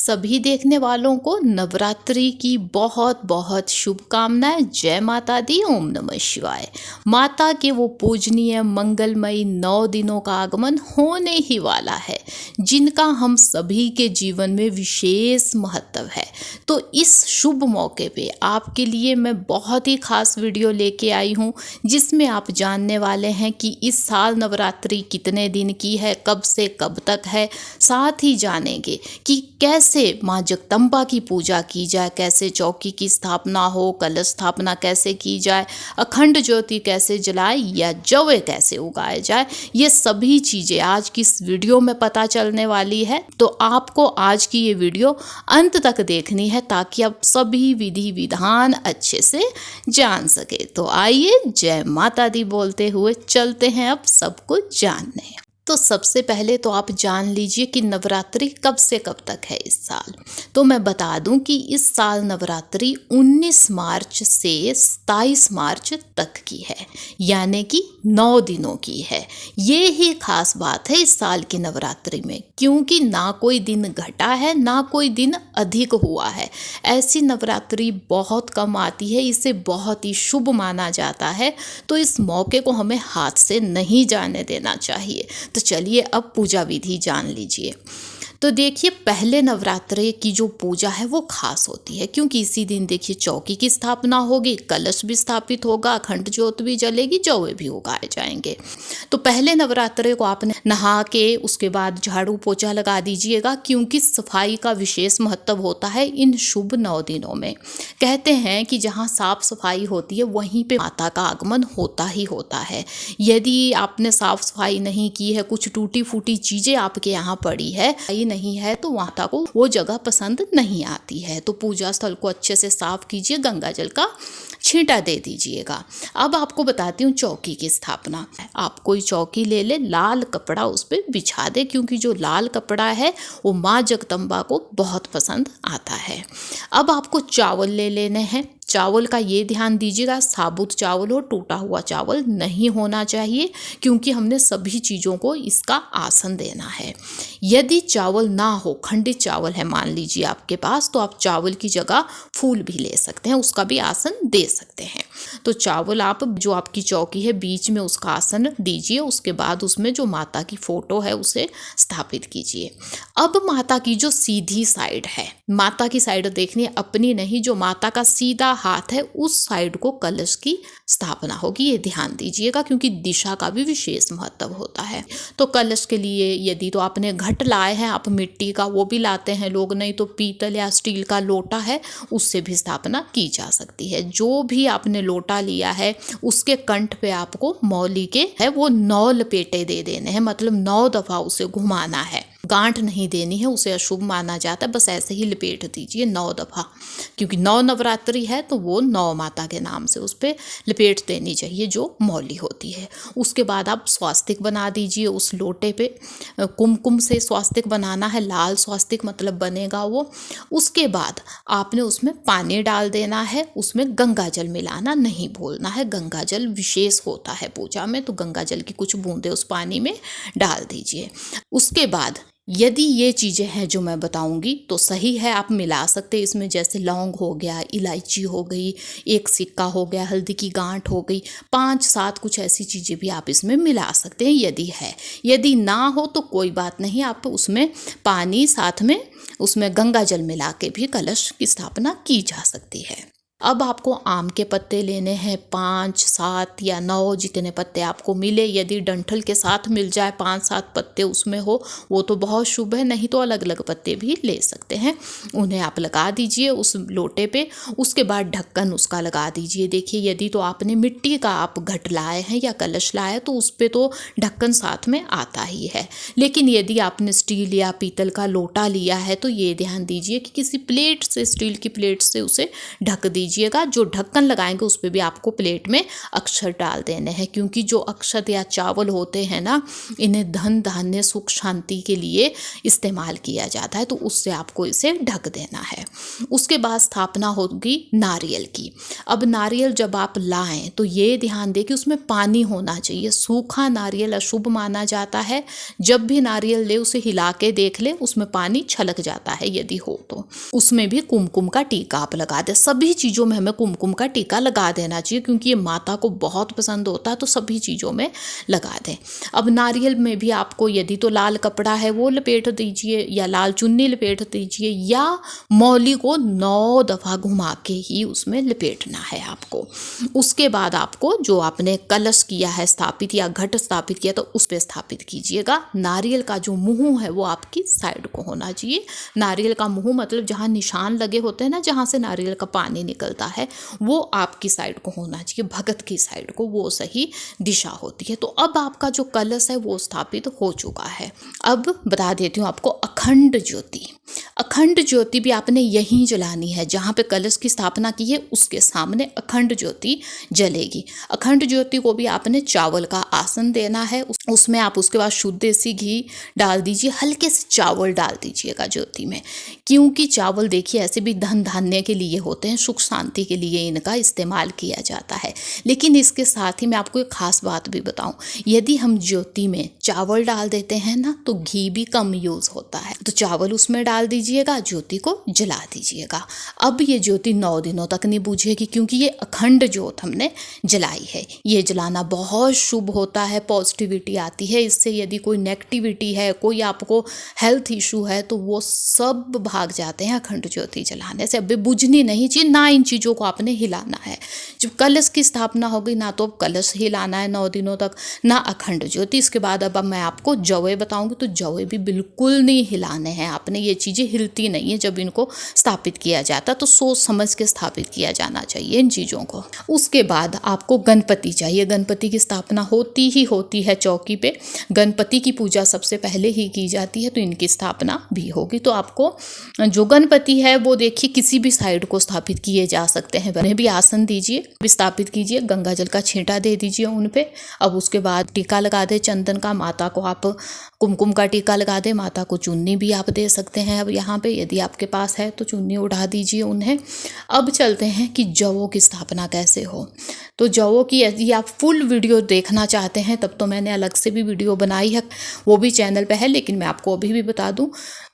सभी देखने वालों को नवरात्रि की बहुत बहुत शुभकामनाएं। जय माता दी, ओम नमः शिवाय। माता के वो पूजनीय मंगलमयी 9 दिनों का आगमन होने ही वाला है, जिनका हम सभी के जीवन में विशेष महत्व है। तो इस शुभ मौके पे आपके लिए मैं बहुत ही खास वीडियो लेके आई हूँ, जिसमें आप जानने वाले हैं कि इस साल नवरात्रि कितने दिन की है, कब से कब तक है। साथ ही जानेंगे कि कैसे माँ जगदम्बा की पूजा की जाए, कैसे चौकी की स्थापना हो, कलश स्थापना कैसे की जाए, अखंड ज्योति कैसे जलाए या जवे कैसे उगाए जाए। ये सभी चीज़ें आज की इस वीडियो में पता चलने वाली है। तो आपको आज की ये वीडियो अंत तक देखनी है ताकि आप सभी विधि विधान अच्छे से जान सके। तो आइए जय माता दी बोलते हुए चलते हैं अब सब कुछ जानने। तो सबसे पहले तो आप जान लीजिए कि नवरात्रि कब से कब तक है इस साल। तो मैं बता दूं कि इस साल नवरात्रि 19 मार्च से 27 मार्च तक की है, यानी कि 9 दिनों की है। ये ही खास बात है इस साल की नवरात्रि में, क्योंकि ना कोई दिन घटा है ना कोई दिन अधिक हुआ है। ऐसी नवरात्रि बहुत कम आती है, इसे बहुत ही शुभ माना जाता है। तो इस मौके को हमें हाथ से नहीं जाने देना चाहिए। तो चलिए अब पूजा विधि जान लीजिए। तो देखिए, पहले नवरात्रे की जो पूजा है वो खास होती है, क्योंकि इसी दिन देखिए चौकी की स्थापना होगी, कलश भी स्थापित होगा, अखंड ज्योत भी जलेगी, जौवे भी उगाए जाएंगे। तो पहले नवरात्रे को आपने नहा के उसके बाद झाड़ू पोछा लगा दीजिएगा, क्योंकि सफाई का विशेष महत्व होता है इन शुभ 9 दिनों में। कहते हैं कि जहाँ साफ सफाई होती है वहीं पे माता का आगमन होता ही होता है। यदि आपने साफ सफाई नहीं की है, कुछ टूटी फूटी चीज़ें आपके यहाँ पड़ी है नहीं है, तो माता को वो जगह पसंद नहीं आती है। तो पूजा स्थल को अच्छे से साफ कीजिए, गंगा जल का छींटा दे दीजिएगा। अब आपको बताती हूँ चौकी की स्थापना। आप कोई चौकी ले ले, लाल कपड़ा उस पर बिछा दे, क्योंकि जो लाल कपड़ा है वो माँ जगदम्बा को बहुत पसंद आता है। अब आपको चावल ले लेने हैं। चावल का ये ध्यान दीजिएगा, साबुत चावल हो, टूटा हुआ चावल नहीं होना चाहिए, क्योंकि हमने सभी चीज़ों को इसका आसन देना है। यदि चावल ना हो, खंडित चावल है मान लीजिए आपके पास, तो आप चावल की जगह फूल भी ले सकते हैं, उसका भी आसन दे सकते हैं। तो चावल आप जो आपकी चौकी है बीच में उसका आसन दीजिए, उसके बाद उसमें जो माता की फोटो है उसे स्थापित कीजिए। अब माता की जो सीधी साइड है, माता की साइड देखनी है, अपनी नहीं, जो माता का सीधा हाथ है उस साइड को कलश की स्थापना होगी। ये ध्यान दीजिएगा, क्योंकि दिशा का भी विशेष महत्व होता है। तो कलश के लिए यदि तो आपने घट लाए हैं, आप मिट्टी का वो भी लाते हैं लोग, नहीं तो पीतल या स्टील का लोटा है उससे भी स्थापना की जा सकती है। जो भी आपने लोटा लिया है उसके कंठ पे आपको मौली के है वो 9 लपेटे दे देने हैं, मतलब 9 दफा उसे घुमाना है। गांठ नहीं देनी है, उसे अशुभ माना जाता है। बस ऐसे ही लपेट दीजिए 9 दफा, क्योंकि 9 नवरात्रि है तो वो 9 माता के नाम से उस पर लपेट देनी चाहिए जो मौली होती है। उसके बाद आप स्वास्तिक बना दीजिए उस लोटे पे। कुमकुम से स्वास्तिक बनाना है, लाल स्वास्तिक मतलब बनेगा वो। उसके बाद आपने उसमें पानी डाल देना है, उसमें गंगा जल मिलाना नहीं भूलना है। गंगा जल विशेष होता है पूजा में, तो गंगा जल की कुछ बूंदे उस पानी में डाल दीजिए। उसके बाद यदि ये चीज़ें हैं जो मैं बताऊंगी तो सही है, आप मिला सकते हैं इसमें, जैसे लौंग हो गया, इलायची हो गई, एक सिक्का हो गया, हल्दी की गांठ हो गई, 5-7 कुछ ऐसी चीज़ें भी आप इसमें मिला सकते हैं यदि है। यदि ना हो तो कोई बात नहीं, आप उसमें पानी साथ में उसमें गंगा जल मिला के भी कलश की स्थापना की जा सकती है। अब आपको आम के पत्ते लेने हैं, 5, 7 या 9 जितने पत्ते आपको मिले। यदि डंठल के साथ मिल जाए 5-7 पत्ते उसमें हो वो तो बहुत शुभ है, नहीं तो अलग अलग पत्ते भी ले सकते हैं। उन्हें आप लगा दीजिए उस लोटे पे। उसके बाद ढक्कन उसका लगा दीजिए। देखिए, यदि तो आपने मिट्टी का आप घट लाए हैं या कलश लाए तो उस पर तो ढक्कन साथ में आता ही है, लेकिन यदि आपने स्टील या पीतल का लोटा लिया है तो ये ध्यान दीजिए कि किसी प्लेट से, स्टील की प्लेट से उसे ढक दीजिए। दीजिएगा। जो ढक्कन लगाएंगे उस पर भी आपको प्लेट में अक्षत डाल देने हैं, क्योंकि जो अक्षत या चावल होते हैं ना, इन्हें धन धान्य सुख शांति के लिए इस्तेमाल किया जाता है, तो उससे आपको इसे ढक देना है। उसके बाद स्थापना होगी नारियल की। अब नारियल जब आप लाएं तो ये ध्यान दें कि उसमें पानी होना चाहिए। सूखा नारियल अशुभ माना जाता है। जब भी नारियल ले उसे हिला के देख ले, उसमें पानी छलक जाता है यदि हो तो। उसमें भी कुमकुम का टीका आप लगा दें। सभी चीज़ों में हमें कुमकुम का टीका लगा देना चाहिए, क्योंकि ये माता को बहुत पसंद होता है, तो सभी चीज़ों में लगा दें। अब नारियल में भी आपको यदि तो लाल कपड़ा है वो लपेट दीजिए, या लाल चुन्नी लपेट दीजिए, या मौली को 9 दफ़ा घुमा के ही उसमें लपेटना है आपको। उसके बाद आपको जो आपने कलश किया है स्थापित या घट स्थापित किया, तो उस पर स्थापित कीजिएगा। नारियल का जो मुंह है वो आपकी साइड को होना चाहिए। नारियल का मुंह मतलब जहाँ निशान लगे होते हैं ना, जहाँ से नारियल का पानी निकलता है, वो आपकी साइड को होना चाहिए, भगत की साइड को, वो सही दिशा होती है। तो अब आपका जो कलश है वो स्थापित हो चुका है। अब बता देती हूँ आपको अखंड ज्योति। अखंड ज्योति भी आपने यहीं जलानी है, जहाँ पे कलश की स्थापना की है उसके सामने अखंड ज्योति जलेगी। अखंड ज्योति को भी आपने चावल का आसन देना है। उसमें आप उसके बाद शुद्ध देसी घी डाल दीजिए, हल्के से चावल डाल दीजिएगा ज्योति में, क्योंकि चावल देखिए ऐसे भी धन धान्य के लिए होते हैं, सुख शांति के लिए इनका इस्तेमाल किया जाता है। लेकिन इसके साथ ही मैं आपको एक खास बात भी बताऊं, यदि हम ज्योति में चावल डाल देते हैं ना, तो घी भी कम यूज होता है। तो चावल उसमें डाल दीजिएगा, ज्योति को जला दीजिएगा। अब ये ज्योति 9 दिनों तक नहीं बुझेगी, क्योंकि ये अखंड ज्योत हमने जलाई है। ये जलाना बहुत शुभ होता है, पॉजिटिविटी आती है इससे। यदि कोई नेगेटिविटी है, कोई आपको हेल्थ इशू है, तो वो सब भाग जाते हैं अखंड ज्योति जलाने से। अभी बुझनी नहीं चाहिए, ना इन चीज़ों को आपने हिलाना है। जब कलश की स्थापना होगी ना तो कलश हिलाना है 9 दिनों तक, ना अखंड ज्योति। इसके बाद अब मैं आपको जवे बताऊंगी, तो जवे भी बिल्कुल नहीं हिलाने हैं आपने। ये चीज़ें हिलती नहीं है जब इनको स्थापित किया जाता, तो सोच समझ के स्थापित किया जाना चाहिए इन चीज़ों को। उसके बाद आपको गणपति चाहिए। गणपति की स्थापना होती ही होती है चौकी पे। गणपति की पूजा सबसे पहले ही की जाती है, तो इनकी स्थापना भी होगी। तो आपको जो गणपति है वो देखिए किसी भी साइड को स्थापित किए जा सकते हैं। उन्हें भी आसन दीजिए, स्थापित कीजिए, गंगा जल का छींटा दे दीजिए उन पे। अब उसके बाद टीका लगा दे चंदन का। माता को आप कुमकुम का टीका लगा दे, माता को चुन्नी भी आप दे सकते हैं। अब यहाँ पे यदि आपके पास है तो चुन्नी उड़ा दीजिए उन्हें। अब चलते हैं कि जवों की स्थापना कैसे हो। तो जवों की यदि आप फुल वीडियो देखना चाहते हैं तब तो मैंने अलग से भी वीडियो बनाई है, वो भी चैनल पे है, लेकिन मैं आपको अभी भी बता दूं,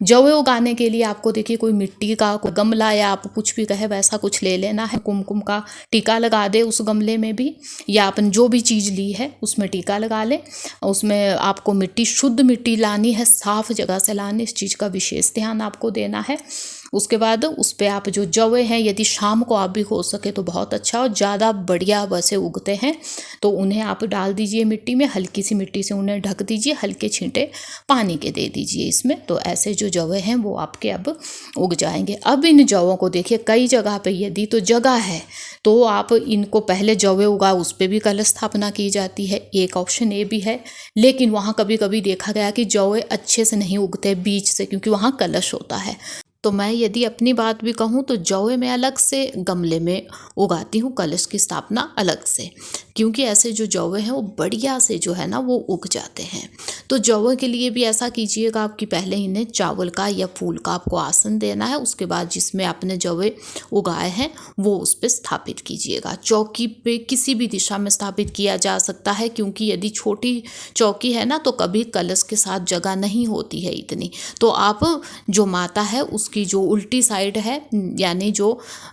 जवे उगाने के लिए आपको देखिए कोई मिट्टी का कोई गमला या आप कुछ भी कहे वैसा कुछ ले लेना है। कुमकुम का टीका लगा दे उस गमले में भी, या अपन जो भी चीज़ ली है उसमें टीका लगा ले। उसमें आपको मिट्टी, शुद्ध मिट्टी लानी है, साफ जगह से लानी, इस चीज़ का विशेष ध्यान आपको देना है। उसके बाद उस पर आप जो जवे हैं, यदि शाम को आप भी हो सके तो बहुत अच्छा, और ज़्यादा बढ़िया वैसे उगते हैं तो उन्हें आप डाल दीजिए मिट्टी में, हल्की सी मिट्टी से उन्हें ढक दीजिए, हल्के छींटे पानी के दे दीजिए इसमें। तो ऐसे जो जवे हैं वो आपके अब उग जाएंगे। अब इन जवों को देखिए कई जगह पे यदि तो जगह है तो आप इनको पहले जवे उगा उस पर भी कलश स्थापना की जाती है, एक ऑप्शन ये भी है। लेकिन वहाँ कभी कभी देखा गया कि जवे अच्छे से नहीं उगते बीच से, क्योंकि वहाँ कलश होता है। तो मैं यदि अपनी बात भी कहूँ तो जवे में अलग से गमले में उगाती हूँ, कलश की स्थापना अलग से, क्योंकि ऐसे जो जवे हैं वो बढ़िया से जो है ना वो उग जाते हैं। तो जवे के लिए भी ऐसा कीजिएगा आपकी पहले इन्हें चावल का या फूल का आपको आसन देना है। उसके बाद जिसमें आपने जवे उगाए हैं वो उस पर स्थापित कीजिएगा। चौकी पे किसी भी दिशा में स्थापित किया जा सकता है, क्योंकि यदि छोटी चौकी है ना तो कभी कलश के साथ जगह नहीं होती है इतनी, तो आप जो माता है उसकी जो उल्टी साइड है यानी जो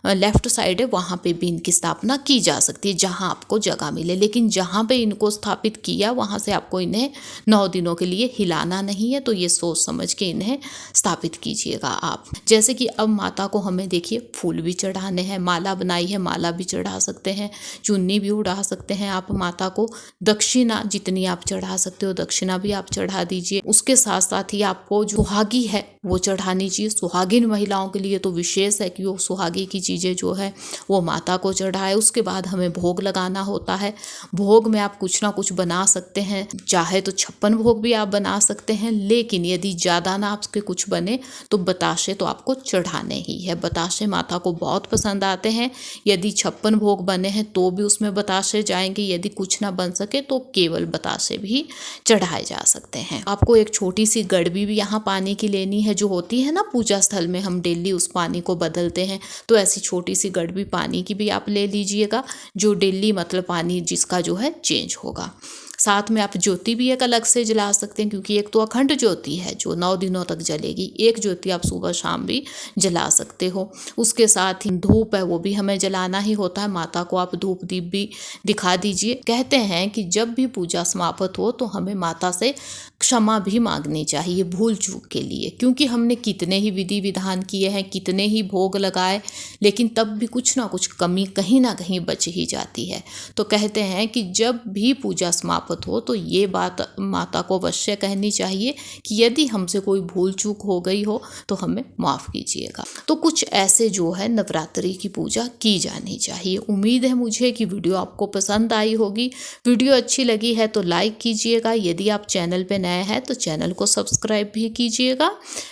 लेफ्ट साइड है वहाँ पे भी इनकी स्थापना की जा सकती है, जहाँ आपको जगह मिले। लेकिन जहाँ पे इनको स्थापित किया वहाँ से आपको इन्हें 9 दिनों के लिए हिलाना नहीं है, तो ये सोच समझ के इन्हें स्थापित कीजिएगा आप। जैसे कि अब माता को हमें देखिए फूल भी चढ़ाने हैं, माला बनाई है, माला भी चढ़ा सकते हैं, चुन्नी भी उड़ा सकते हैं आप। माता को दक्षिणा जितनी आप चढ़ा सकते हो दक्षिणा भी आप चढ़ा दीजिए। उसके साथ साथ ही आपको जो सुहागी है वो चढ़ानी चाहिए। सुहागिन महिलाओं के लिए तो विशेष है कि वो सुहागी की चीज़ें जो है वो माता को चढ़ाए। उसके बाद हमें भोग लगाना होता है। भोग में आप कुछ ना कुछ बना सकते हैं, चाहे तो 56 भोग भी आप बना सकते हैं, लेकिन यदि ज़्यादा ना आपके कुछ बने तो बताशे तो आपको चढ़ाने ही है। बताशे माता को बहुत पसंद आते हैं। यदि 56 भोग बने हैं तो भी उसमें बताशे जाएंगे, यदि कुछ ना बन सके तो केवल बताशे भी चढ़ाए जा सकते हैं। आपको एक छोटी सी गड़बी भी यहाँ पानी की लेनी है, जो होती है ना पूजा स्थल में हम डेली उस पानी को बदलते हैं, तो ऐसी छोटी सी गड़बी पानी की भी आप ले लीजिएगा, जो डेली मतलब पानी जिसका जो है चेंज होगा। साथ में आप ज्योति भी एक अलग से जला सकते हैं, क्योंकि एक तो अखंड ज्योति है जो 9 दिनों तक जलेगी, एक ज्योति आप सुबह शाम भी जला सकते हो। उसके साथ ही धूप है वो भी हमें जलाना ही होता है। माता को आप धूप दीप भी दिखा दीजिए। कहते हैं कि जब भी पूजा समाप्त हो तो हमें माता से क्षमा भी मांगनी चाहिए भूल चूक के लिए, क्योंकि हमने कितने ही विधि विधान किए हैं, कितने ही भोग लगाए, लेकिन तब भी कुछ ना कुछ कमी कहीं ना कहीं बच ही जाती है। तो कहते हैं कि जब भी पूजा समाप्त हो तो ये बात माता को अवश्य कहनी चाहिए कि यदि हमसे कोई भूल चूक हो गई हो तो हमें माफ़ कीजिएगा। तो कुछ ऐसे जो है नवरात्रि की पूजा की जानी चाहिए। उम्मीद है मुझे कि वीडियो आपको पसंद आई होगी। वीडियो अच्छी लगी है तो लाइक कीजिएगा। यदि आप चैनल पे नए हैं तो चैनल को सब्सक्राइब भी कीजिएगा।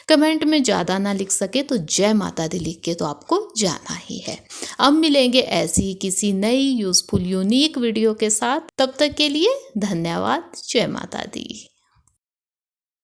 कमेंट में ज़्यादा ना लिख सके तो जय माता दी लिख के तो आपको जाना ही है। अब मिलेंगे ऐसी ही किसी नई यूज़फुल यूनिक वीडियो के साथ। तब तक के लिए धन्यवाद। जय माता दी।